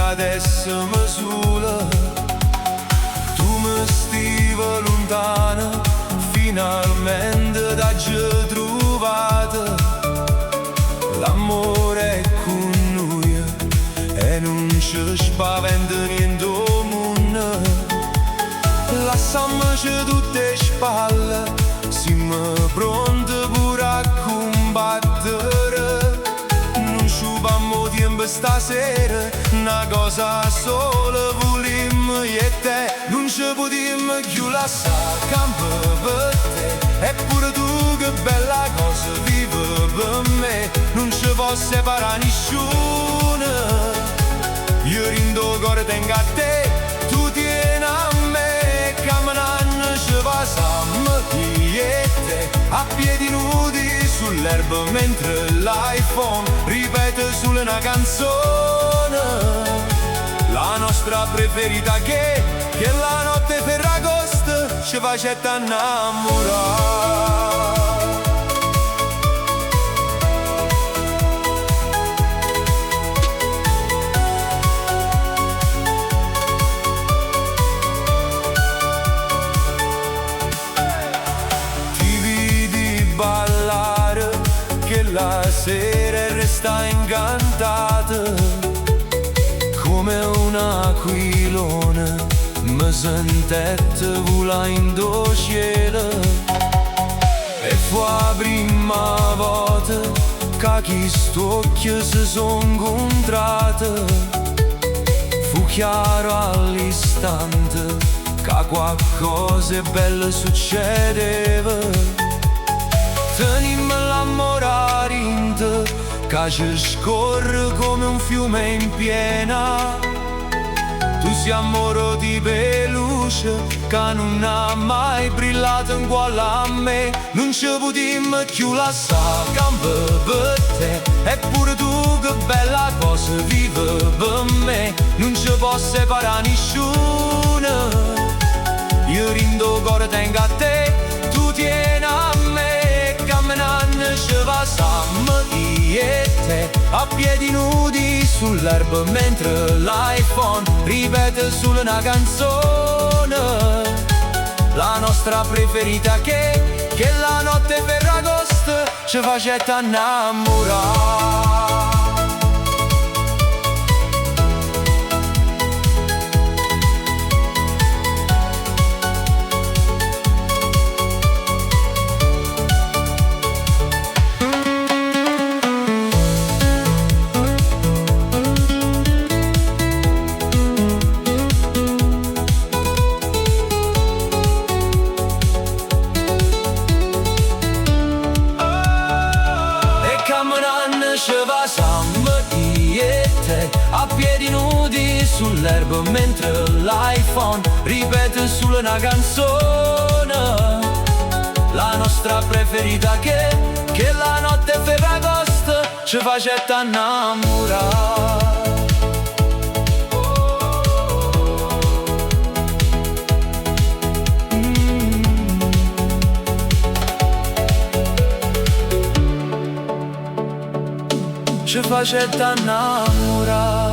adesso mi sulla. Tu mi stiva lontana, finalmente da già trovata. L'amore è con noi e non ci spaventa niente al mondo. Lasciamoci tutte le spalle, siamo pronti pure a combattere. Non sciupamo tempo stasera, una cosa sola volimmo io e te. Non ci potremmo più lasciare campo per te. Eppure tu che bella cosa vivi per me. Non ci può separare nessuno. Io rindo cuore tengo a te, tu tieni a me. Camminando ci passiamo io e te, a piedi nudi sull'erba mentre l'iPhone ripete solo una canzone. La nostra preferita che la notte ferragosto ci facetta innamorare. Ballare che la sera resta incantata, come un aquilone mi sentette vola in do cielo. E fu la prima volta che questi occhi si sono incontrati. Fu chiaro all'istante che qualcosa di bello succedeva. Tenimmo l'amore a rinte che ci scorre come un fiume in piena. Tu sei amore di peluche che non ha mai brillato in uguale a me. Non ci potremmo più lasciare campo per te. Eppure tu che bella cosa vivi per me. Non ci può separare nessuno. Io rindo cuore tengo a te, tu tieni a me. Camminando ci passiamo io e te, a piedi nudi sull'erba mentre l'iPhone ripete solo una canzone. La nostra preferita che la notte ferragosto ci facetta innamorare. Ci passiamo io e te, a piedi nudi sull'erba mentre l'iPhone ripete solo una canzone. La nostra preferita che la notte ferragosto ci facetta innamorare. Ci facetta innamorare.